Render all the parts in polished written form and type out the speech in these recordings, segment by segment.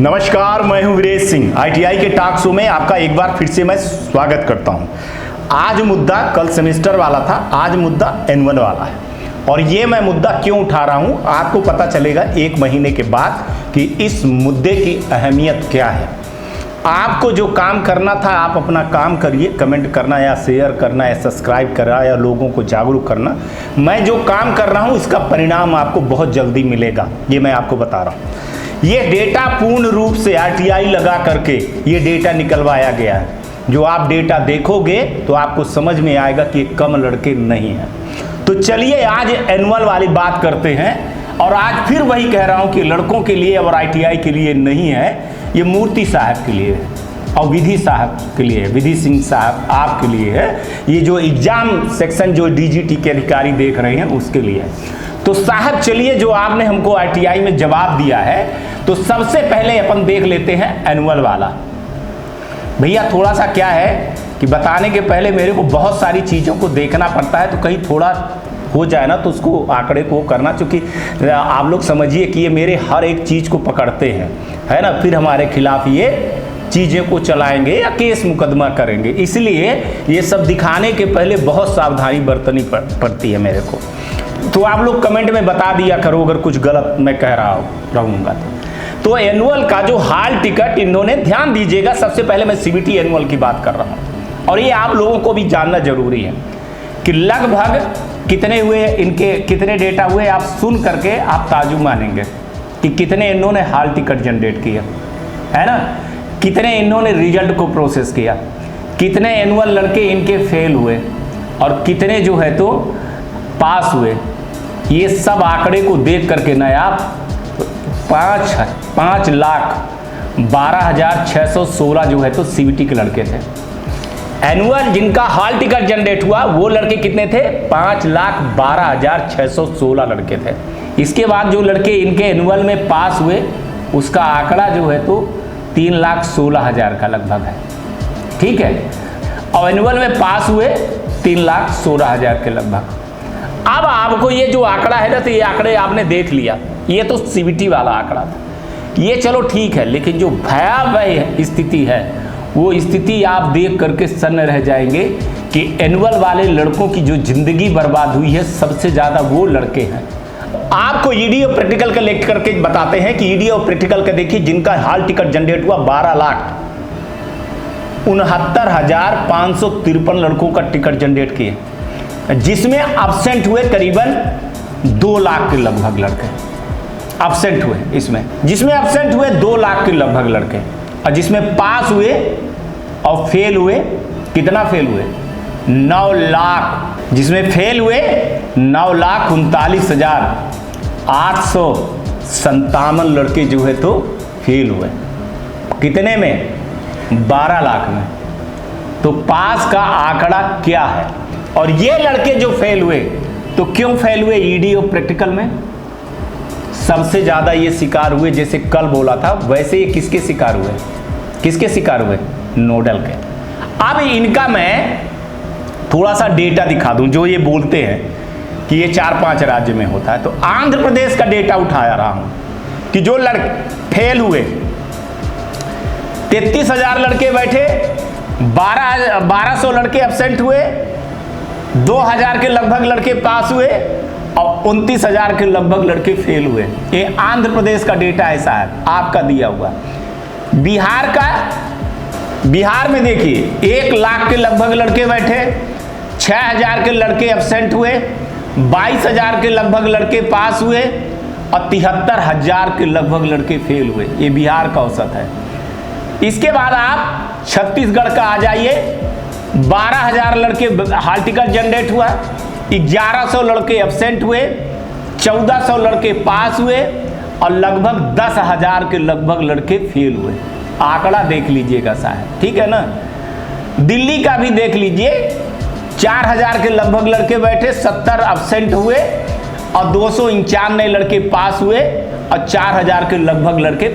नमस्कार, मैं हूं वीरेश सिंह। आईटीआई के टॉक शो में आपका एक बार फिर से मैं स्वागत करता हूं। आज मुद्दा कल सेमेस्टर वाला था, आज मुद्दा एनुअल वाला है। और ये मैं मुद्दा क्यों उठा रहा हूं आपको पता चलेगा एक महीने के बाद कि इस मुद्दे की अहमियत क्या है। आपको जो काम करना था आप अपना काम करिए, कमेंट करना या शेयर करना या सब्सक्राइब करना या लोगों को जागरूक करना। मैं जो काम कर रहा हूँ इसका परिणाम आपको बहुत जल्दी मिलेगा, ये मैं आपको बता रहा हूँ। ये डेटा पूर्ण रूप से आरटीआई लगा करके ये डेटा निकलवाया गया है। जो आप डेटा देखोगे तो आपको समझ में आएगा कि कम लड़के नहीं हैं। तो चलिए आज एनुअल वाली बात करते हैं। और आज फिर वही कह रहा हूं कि लड़कों के लिए और आईटीआई के लिए नहीं है, ये मूर्ति साहब के लिए है और विधि साहब के लिए, विधि सिंह साहब आपके लिए है। ये जो एग्जाम सेक्शन जो डीजीटी के अधिकारी देख रहे हैं उसके लिए है। तो साहब चलिए, जो आपने हमको आरटीआई में जवाब दिया है तो सबसे पहले अपन देख लेते हैं एनुअल वाला। भैया थोड़ा सा क्या है कि बताने के पहले मेरे को बहुत सारी चीज़ों को देखना पड़ता है, तो कहीं थोड़ा हो जाए ना तो उसको आंकड़े को करना, क्योंकि आप लोग समझिए कि ये मेरे हर एक चीज़ को पकड़ते हैं, है ना। फिर हमारे खिलाफ ये चीज़ें को चलाएंगे या केस मुकदमा करेंगे, इसलिए ये सब दिखाने के पहले बहुत सावधानी बरतनी पड़ती है मेरे को। तो आप लोग कमेंट में बता दिया करो अगर कुछ गलत मैं कह रहा रहूँगा तो एनुअल का जो हाल टिकट इन्होंने, ध्यान दीजिएगा, सबसे पहले मैं सीबीटी एनुअल की बात कर रहा हूँ और ये आप लोगों को भी जानना जरूरी है कि लगभग कितने हुए, इनके कितने डेटा हुए। आप सुन करके आप ताजुब मानेंगे कि कितने इन्होंने हाल टिकट जनरेट किया, है ना, कितने इन्होंने रिजल्ट को प्रोसेस किया, कितने एनुअल लड़के इनके फेल हुए और कितने जो है तो पास हुए। ये सब आंकड़े को देख करके ना आप 5,12,616 जो है तो सीबीटी के लड़के थे। एनुअल जिनका हाल टिकट जनरेट हुआ वो लड़के कितने थे? 5,12,616 लड़के थे। इसके बाद जो लड़के इनके एनुअल में पास हुए उसका आंकड़ा जो है तो 3,16,000 का लगभग है, ठीक है। और एनुअल में पास हुए 3,16,000 के लगभग। अब आपको ये जो आंकड़ा है ना, तो ये आंकड़े आपने देख लिया, ये तो सीबीटी वाला आंकड़ा था, ये चलो ठीक है। लेकिन जो भयावह स्थिति है वो स्थिति आप देख करके सन्न रह जाएंगे कि एनुअल वाले लड़कों की जो जिंदगी बर्बाद हुई है सबसे ज़्यादा वो लड़के हैं। आपको ईडी और प्रैक्टिकल का लेकर करके बताते हैं कि ईडी और प्रैक्टिकल का देखिए, जिनका हाल टिकट जनरेट हुआ 12,69,553 लड़कों का टिकट जनरेट किए, जिसमें अब्सेंट हुए करीबन 2 लाख के लगभग लड़के अब्सेंट हुए इसमें, जिसमें अब्सेंट हुए 2 लाख के लगभग लड़के, और जिसमें पास हुए और फेल हुए, कितना फेल हुए? 9 लाख। जिसमें फेल हुए 9,39,857 लड़के जो है तो फेल हुए। कितने में? 12 लाख में। तो पास का आंकड़ा क्या है? और ये लड़के जो फेल हुए तो क्यों फेल हुए? ईडी और प्रैक्टिकल में सबसे ज्यादा ये शिकार हुए, जैसे कल बोला था वैसे ये किसके शिकार हुए? किसके शिकार हुए? नोडल के। अब इनका मैं थोड़ा सा डेटा दिखा दूं, जो ये बोलते हैं कि ये 4-5 राज्य में होता है। तो आंध्र प्रदेश का डेटा उठाया रहा हूं कि जो लड़के फेल हुए 33,000 लड़के बैठे, 1200 लड़के एब्सेंट हुए, 2,000 के लगभग लड़के पास हुए और 29,000 के लगभग लड़के फेल हुए। ये आंध्र प्रदेश का डेटा ऐसा है आपका दिया हुआ। बिहार में देखिए 1 लाख के लगभग लड़के बैठे, 6,000 के लड़के एब्सेंट हुए, 22,000 के लगभग लड़के पास हुए और 73,000 के लगभग लड़के फेल हुए। ये बिहार का औसत है। इसके बाद आप छत्तीसगढ़ का आ जाइए, 12,000 लड़के हाल टिकट जनरेट हुआ, 1,100 लड़के एब्सेंट हुए, 1,400 लड़के पास हुए और लगभग 10,000 के लगभग लड़के फेल हुए। आंकड़ा देख लीजिएगा साहब, ठीक है ना। दिल्ली का भी देख लीजिए, 4,000 के लगभग लड़के बैठे, 70 एब्सेंट हुए और 291 लड़के पास हुए और 4,000 के लगभग लड़के,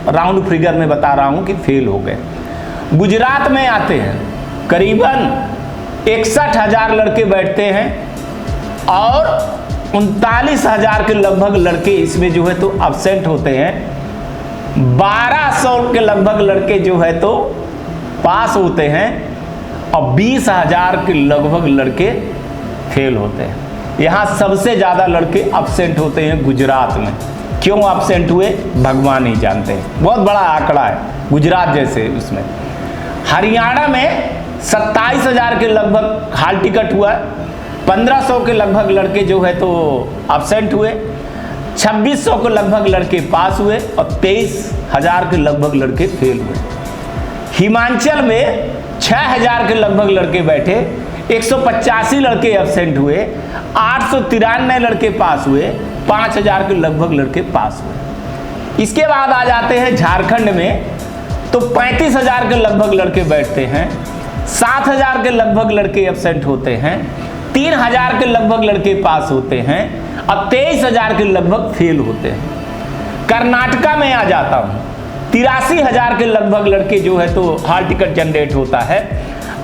राउंड फिगर में बता रहा हूं कि फेल हो गए। गुजरात में आते हैं, करीबन 61,000 लड़के बैठते हैं और 39,000 के लगभग लड़के इसमें जो है तो एब्सेंट होते हैं। 1200 के लगभग लड़के जो है तो पास होते हैं और 20,000 के लगभग लड़के फेल होते हैं। यहाँ सबसे ज़्यादा लड़के अब्सेंट होते हैं गुजरात में। क्यों अब्सेंट हुए भगवान ही जानते हैं, बहुत बड़ा आंकड़ा है गुजरात जैसे उसमें। हरियाणा में 27,000 के लगभग हाल टिकट हुआ, 1500 के लगभग लड़के जो है तो अब्सेंट हुए, 2600 के लगभग लड़के पास हुए और 23,000 के लगभग लड़के फेल हुए। हिमाचल में 6,000 के लगभग लड़के बैठे, 185 लड़के अब्सेंट हुए, 893 लड़के पास हुए, 5,000 के लगभग लड़के पास हुए। इसके बाद आ जाते हैं झारखंड में, तो 35,000 के लगभग लड़के बैठते हैं, 7,000 के लगभग लड़के अब्सेंट होते हैं, 3,000 के लगभग लड़के पास होते हैं और 23,000 के लगभग फेल होते हैं। कर्नाटका में आ जाता हूँ, 83,000 के लगभग लड़के जो है तो हॉल टिकट जनरेट होता है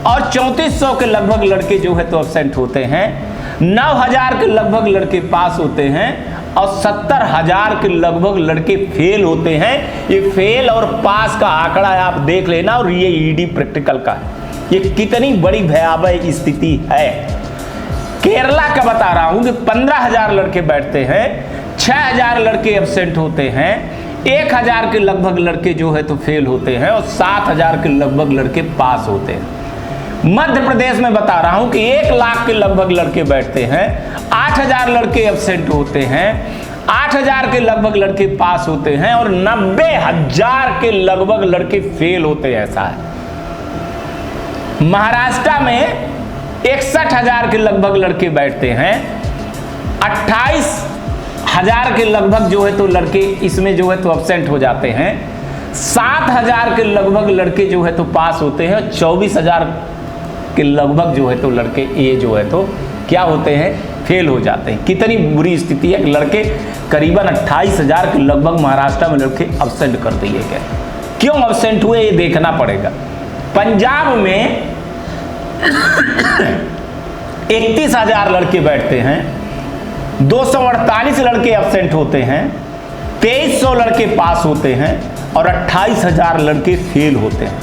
और 3400 के लगभग लड़के जो है तो अब्सेंट होते हैं, 9,000 के लगभग लड़के पास होते हैं और 70,000 के लगभग लड़के फेल होते हैं। ये फेल और पास का आंकड़ा है, आप देख लेना, और ये ईडी प्रैक्टिकल का है। ये कितनी बड़ी भयावह स्थिति है। केरला का बता रहा हूं कि 15,000 लड़के बैठते हैं, 6,000 लड़के एब्सेंट होते हैं, 1,000 के लगभग लड़के जो है तो फेल होते हैं और 7,000 के लगभग लड़के पास होते हैं। मध्य प्रदेश में बता रहा हूं कि 1 लाख के लगभग लड़के बैठते हैं, 8,000 लड़के एब्सेंट होते हैं, 8,000 के लगभग लड़के पास होते हैं और 90,000 के लगभग लड़के फेल होते हैं। ऐसा है। महाराष्ट्र में 61,000 के लगभग लड़के बैठते हैं, 28,000 के लगभग जो है तो लड़के इसमें जो है तो अब्सेंट हो जाते हैं, 7,000 के लगभग लड़के जो है तो पास होते हैं और 24,000 के लगभग जो है तो लड़के ये जो है तो क्या होते हैं, फेल हो जाते हैं। कितनी बुरी स्थिति है। लड़के करीबन 28,000 के लगभग महाराष्ट्र में लड़के अब्सेंट कर दिए गए। क्यों अब्सेंट हुए ये देखना पड़ेगा। पंजाब में 31,000 लड़के बैठते हैं, 248 लड़के अब्सेंट होते हैं, 2300 लड़के पास होते हैं और 28,000 लड़के फेल होते हैं।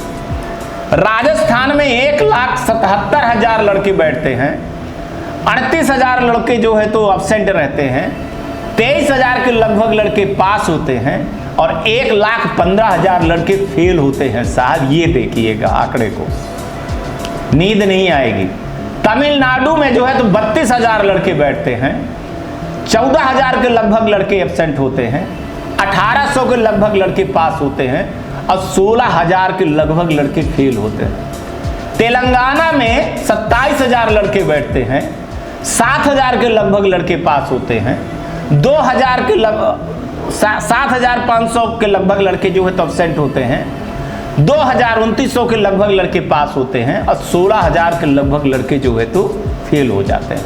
राजस्थान में 1,77,000 लड़के बैठते हैं, 38,000 लड़के जो है तो अब्सेंट रहते हैं, 23,000 के लगभग लड़के पास होते हैं और 1,15,000 लड़के फेल होते हैं। साहब ये देखिएगा आंकड़े को, नींद नहीं आएगी। तमिलनाडु में जो है तो 32,000 लड़के बैठते हैं, 14,000 के लगभग लड़के एब्सेंट होते हैं, 1,800 के लगभग लड़के पास होते हैं और 16,000 के लगभग लड़के फेल होते हैं। तेलंगाना में 27,000 लड़के बैठते हैं, 7,000 के लगभग लड़के पास होते हैं, 2,000 के 7,500 के लगभग लड़के जो है तो अब्सेंट होते हैं, 2,2900 के लगभग लड़के पास होते हैं और 16,000 के लगभग लड़के जो है तो फेल हो जाते हैं।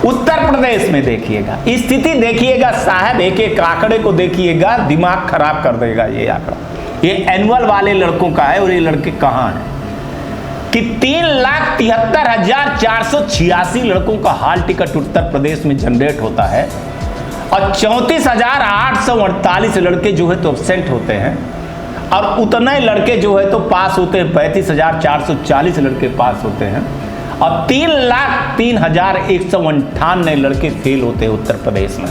उत्तर प्रदेश में देखिएगा स्थिति, देखिएगा साहब, एक एक आंकड़े को देखिएगा, दिमाग खराब कर देगा ये आंकड़ा। ये एनुअल वाले लड़कों का है और ये लड़के कहां हैं कि 3,73,486 लड़कों का हाल टिकट उत्तर प्रदेश में जनरेट होता है और 34,848 लड़के जो है तो अब्सेंट होते हैं और उतने लड़के जो है तो पास होते हैं, 35,440 लड़के पास होते हैं और 3,03,198 लड़के फेल होते हैं उत्तर प्रदेश में।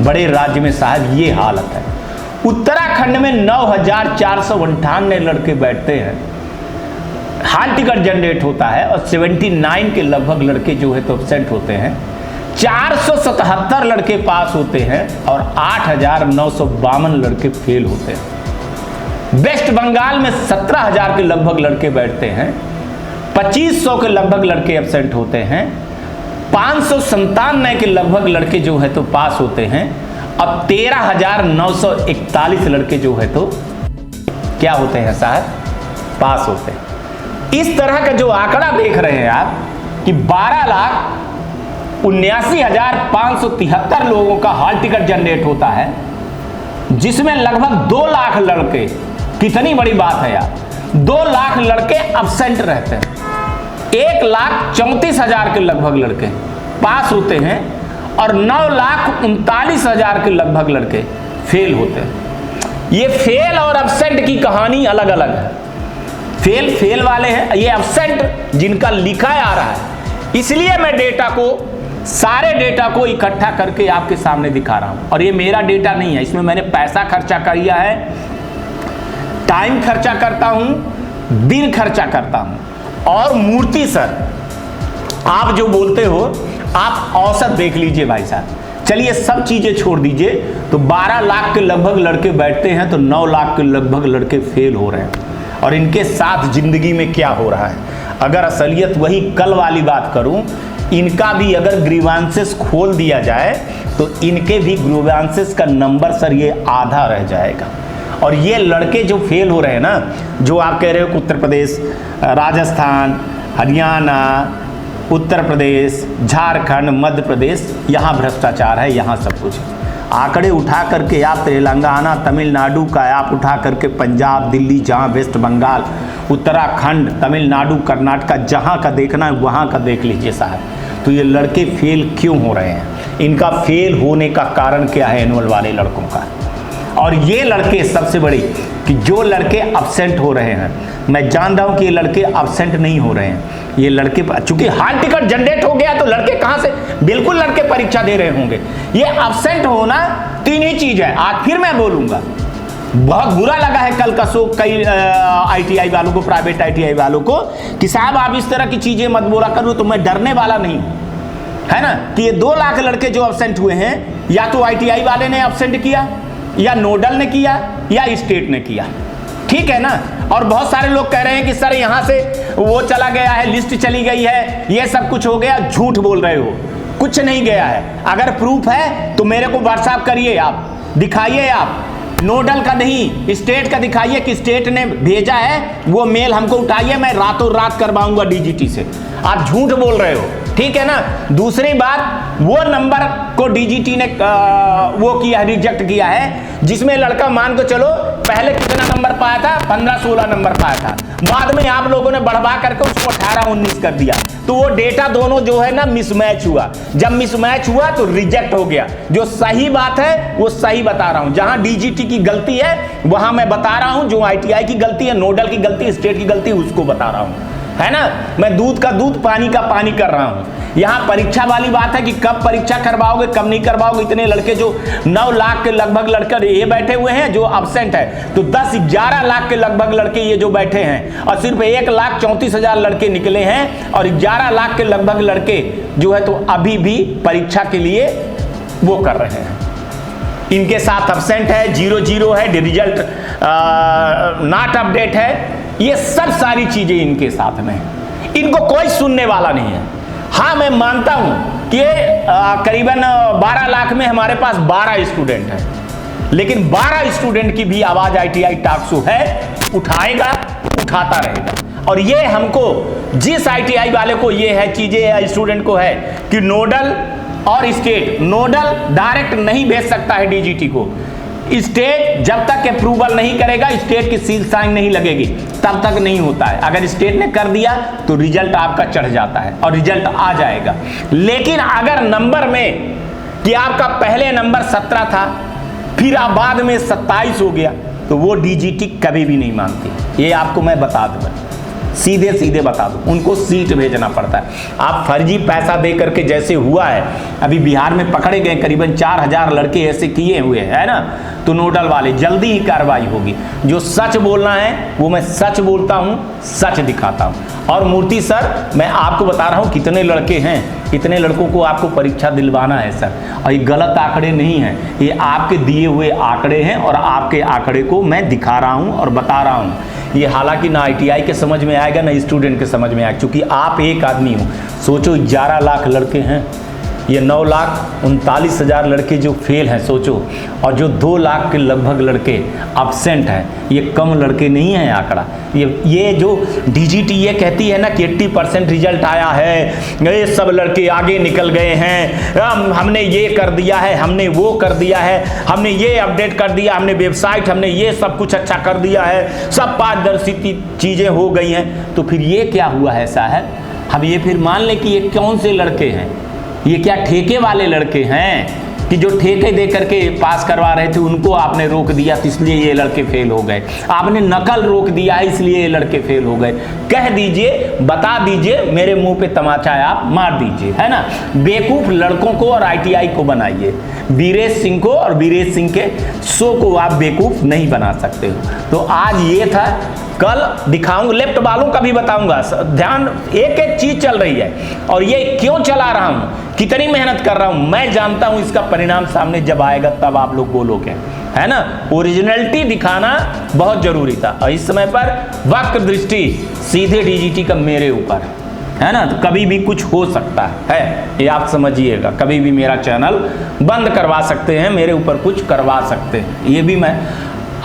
बड़े राज्य में साहब ये हालत है। उत्तराखंड में 9,498 लड़के बैठते हैं, हाल टिकट जनरेट होता है और 79 के लगभग लड़के जो है तो अब्सेंट होते हैं, 477 लड़के पास होते हैं और 8,952 लड़के फेल होते हैं। वेस्ट बंगाल में 17,000 के लगभग लड़के बैठते हैं, 2,500 के लगभग लड़के एब्सेंट होते हैं, 597 के लगभग लड़के जो है तो पास होते हैं और 13,941 लड़के जो है तो क्या होते हैं साहब, पास होते हैं। इस तरह का जो आंकड़ा देख रहे हैं आप कि 12,79,573 लोगों का हॉल टिकट जनरेट होता है, जिसमें लगभग 2 लाख लड़के, कितनी बड़ी बात है यार, 2 लाख लड़के अब्सेंट रहते हैं, 1,34,000 के लगभग लड़के पास होते हैं और 9,39,000 के लगभग लड़के फेल होते हैं। ये फेल और एब्सेंट की कहानी अलग अलग है। फेल वाले हैं, ये एब्सेंट जिनका लिखा आ रहा है। इसलिए मैं सारे डेटा को इकट्ठा करके आपके सामने दिखा रहा हूं। और ये मेरा डेटा नहीं है, इसमें मैंने पैसा खर्चा किया है, टाइम खर्चा करता हूं, दिन खर्चा करता हूं। और मूर्ति सर, आप जो बोलते हो, आप औसत देख लीजिए भाई साहब। चलिए सब चीजें छोड़ दीजिए, तो 12 लाख के लगभग लड़के बैठते हैं, तो 9 लाख के लगभग लड़के फेल हो रहे हैं। और इनके साथ जिंदगी में क्या हो रहा है? अगर असलियत वही कल वाली बात करूं, इनका भी अगर ग्रीवांसेस खोल दिया जाए तो इनके भी ग्रीवांसेस का नंबर सर ये आधा रह जाएगा। और ये लड़के जो फेल हो रहे हैं ना, जो आप कह रहे हो कि उत्तर प्रदेश, राजस्थान, हरियाणा, उत्तर प्रदेश, झारखंड, मध्य प्रदेश, यहाँ भ्रष्टाचार है, यहाँ सब कुछ है। आंकड़े उठा करके आप तेलंगाना, तमिलनाडु का आप उठा करके पंजाब, दिल्ली, जहाँ वेस्ट बंगाल, उत्तराखंड, तमिलनाडु, कर्नाटक, जहाँ का देखना है वहाँ का देख लीजिए साहब। तो ये लड़के फेल क्यों हो रहे हैं? इनका फेल होने का कारण क्या है एनुअल वाले लड़कों का? और ये लड़के सबसे बड़ी कि जो लड़के एब्सेंट हो रहे हैं, मैं जान रहा हूं कि ये लड़के एब्सेंट नहीं हो रहे हैं। ये लड़के चूंकि हाल टिकट जनरेट हो गया तो लड़के कहां से, बिल्कुल लड़के परीक्षा दे रहे होंगे। ये एब्सेंट होना 3 ही चीज है। आज फिर मैं बोलूंगा, बहुत बुरा लगा है कल का शो कई ITI वालों को, प्राइवेट ITI वालों को, कि साहब आप इस तरह की चीजें मत बोला करो। तो मैं डरने वाला नहीं हूं, है ना, कि ये 2 लाख लड़के जो एब्सेंट हुए हैं, या तो ITI वाले ने एब्सेंट किया, या नोडल ने किया, या स्टेट ने किया, ठीक है ना। और बहुत सारे लोग कह रहे हैं कि सर यहां से वो चला गया है, लिस्ट चली गई है, ये सब कुछ हो गया। झूठ बोल रहे हो, कुछ नहीं गया है। अगर प्रूफ है तो मेरे को व्हाट्सएप करिए, आप दिखाइए, आप नोडल का नहीं स्टेट का दिखाइए कि स्टेट ने भेजा है, वो मेल हमको उठाइए, मैं रातों रात करवाऊंगा DGT से। आप झूठ बोल रहे हो, ठीक है ना। दूसरी बात, वो नंबर को DGT ने वो किया, रिजेक्ट किया है, जिसमें लड़का मान को चलो पहले कितना नंबर पाया था, 15-16 नंबर पाया था, बाद में आप लोगों ने बढ़वा करके उसको 18-19 कर दिया। तो वो डेटा दोनों जो है ना मिसमैच हुआ। जब मिसमैच हुआ तो रिजेक्ट हो गया। जो सही बात है वो सही बता रहा हूं, जहां DGT की गलती है वहां मैं बता रहा हूं, जो ITI की गलती है, नोडल की गलती, स्टेट की गलती, उसको बता रहा हूं, है ना। मैं दूध का दूध, पानी का पानी कर रहा हूं। यहाँ परीक्षा वाली बात है कि कब परीक्षा करवाओगे, कब नहीं करवाओगे। इतने लड़के जो 9 लाख के लगभग लड़के ये बैठे हुए हैं जो एब्सेंट है, तो 10-11 लाख के लगभग लड़के ये जो बैठे हैं, और सिर्फ 1,34,000 लड़के निकले हैं, और 11 लाख के लगभग लड़के जो है तो अभी भी परीक्षा के लिए वो कर रहे हैं। इनके साथ एब्सेंट है, 0-0 है, रिजल्ट नॉट अपडेट है, ये सब सारी चीजें इनके साथ में है। इनको कोई सुनने वाला नहीं है। हाँ, मैं मानता हूं कि करीबन 12 लाख में हमारे पास 12 स्टूडेंट हैं, लेकिन 12 स्टूडेंट की भी आवाज ITI टॉक शो है, उठाएगा, उठाता रहेगा। और ये हमको, जिस ITI वाले को ये है चीजें, स्टूडेंट को है कि नोडल और स्टेट, नोडल डायरेक्ट नहीं भेज सकता है DGT को, स्टेट जब तक अप्रूवल नहीं करेगा, स्टेट की सील साइन नहीं लगेगी, तब तक नहीं होता है। अगर स्टेट ने कर दिया तो रिजल्ट आपका चढ़ जाता है और रिजल्ट आ जाएगा। लेकिन अगर नंबर में कि आपका पहले नंबर 17 था, फिर आप बाद में 27 हो गया, तो वो DGT कभी भी नहीं मानती। ये आपको मैं बता दूं, सीधे सीधे बता दूं, उनको सीट भेजना पड़ता है। आप फर्जी पैसा दे करके, जैसे हुआ है अभी बिहार में पकड़े गए करीबन 4000 लड़के ऐसे किए हुए हैं, है ना। तो नोडल वाले जल्दी ही कार्रवाई होगी। जो सच बोलना है वो मैं सच बोलता हूं, सच दिखाता हूं। और मूर्ति सर, मैं आपको बता रहा हूं कितने लड़के हैं, इतने लड़कों को आपको परीक्षा दिलवाना है सर। और ये गलत आंकड़े नहीं हैं, ये आपके दिए हुए आंकड़े हैं, और आपके आंकड़े को मैं दिखा रहा हूं और बता रहा हूं। ये हालांकि ना ITI के समझ में आएगा ना स्टूडेंट के समझ में आएगा, क्योंकि आप एक आदमी हो। सोचो 11 लाख लड़के हैं, ये 9,39,000 लड़के जो फेल हैं, सोचो। और जो 2 लाख के लगभग लड़के एब्सेंट हैं, ये कम लड़के नहीं हैं आंकड़ा। ये जो DGT ये कहती है ना कि 80% रिजल्ट आया है, ये सब लड़के आगे निकल गए हैं, हमने ये कर दिया है, हमने वो कर दिया है, हमने ये अपडेट कर दिया, हमने वेबसाइट, हमने ये सब कुछ अच्छा कर दिया है, सब पारदर्शी चीज़ें हो गई हैं। तो फिर ये क्या हुआ है साहब? हम ये फिर मान लें कि ये कौन से लड़के हैं? ये क्या ठेके वाले लड़के हैं? कि जो ठेके दे करके पास करवा रहे थे उनको आपने रोक दिया तो इसलिए ये लड़के फेल हो गए, आपने नकल रोक दिया है इसलिए ये लड़के फेल हो गए। कह दीजिए, बता दीजिए, मेरे मुंह पे तमाचा आप मार दीजिए, है ना। बेवकूफ लड़कों को और ITI को बनाइए, वीरेश सिंह को और वीरेश सिंह के शो को आप बेवकूफ नहीं बना सकते हो। तो आज ये था, कल दिखाऊंगा, लेफ्ट वालों का भी बताऊंगा। ध्यान, एक एक चीज चल रही है और ये क्यों चला रहा हूं, कितनी मेहनत कर रहा हूं, मैं जानता हूं। इसका परिणाम सामने जब आएगा तब आप लोग बोलोगे, है ना। ओरिजिनलिटी दिखाना बहुत जरूरी था और इस समय पर वक्र दृष्टि सीधे DGT का मेरे ऊपर, है ना। तो कभी भी कुछ हो सकता है, ये आप समझिएगा। कभी भी मेरा चैनल बंद करवा सकते हैं, मेरे ऊपर कुछ करवा सकते हैं, ये भी मैं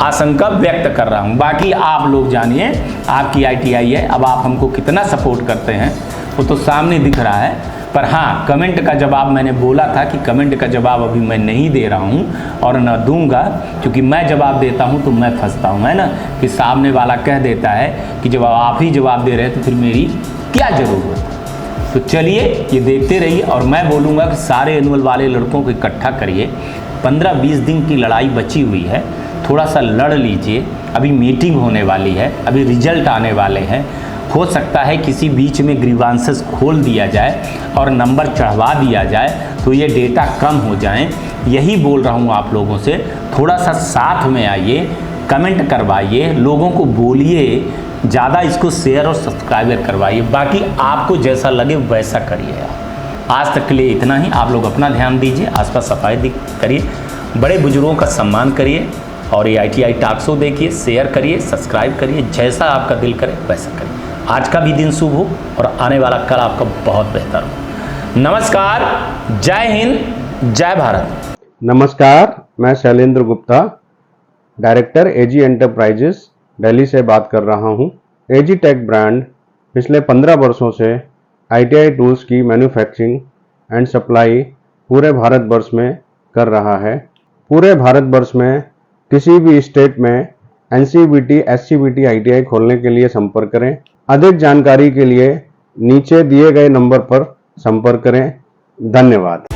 आशंका व्यक्त कर रहा हूं। बाकी आप लोग जानिए, आपकी ITI है, अब आप हमको कितना सपोर्ट करते हैं वो तो सामने दिख रहा है। पर हाँ, कमेंट का जवाब मैंने बोला था कि कमेंट का जवाब अभी मैं नहीं दे रहा हूं और न दूंगा, क्योंकि मैं जवाब देता हूं तो मैं फंसता हूं, है ना। कि सामने वाला कह देता है कि जब आप ही जवाब दे रहे हैं तो फिर मेरी क्या जरूरत। तो चलिए ये देखते रहिए और मैं बोलूँगा कि सारे एनुअल वाले लड़कों को इकट्ठा करिए। 15-20 दिन की लड़ाई बची हुई है, थोड़ा सा लड़ लीजिए। अभी मीटिंग होने वाली है, अभी रिजल्ट आने वाले हैं। हो सकता है किसी बीच में ग्रीवांसेस खोल दिया जाए और नंबर चढ़वा दिया जाए तो ये डेटा कम हो जाएं। यही बोल रहा हूँ आप लोगों से, थोड़ा सा साथ में आइए, कमेंट करवाइए, लोगों को बोलिए, ज़्यादा इसको शेयर और सब्सक्राइबर करवाइए। बाकी आपको जैसा लगे वैसा करिए। आज तक के लिए इतना ही। आप लोग अपना ध्यान दीजिए, आसपास सफाई करिए, बड़े बुजुर्गों का सम्मान करिए और ये ITI टॉक शो देखिए, शेयर करिए, सब्सक्राइब करिए, जैसा आपका दिल करे वैसा करिए। आज का भी दिन शुभ हो और आने वाला कल आपका बहुत बेहतर हो। नमस्कार, जय हिंद, जय भारत। नमस्कार, मैं Shailendra Gupta, director AG enterprises Delhi से बात कर रहा हूं। AG टेक ब्रांड पिछले 15 वर्षों से ITI टूल्स की मैन्युफैक्चरिंग एंड सप्लाई पूरे भारतवर्ष में कर रहा है। पूरे भारतवर्ष में किसी भी स्टेट में NCVT, SCVT ITI खोलने के लिए संपर्क करें। अधिक जानकारी के लिए नीचे दिए गए नंबर पर संपर्क करें। धन्यवाद।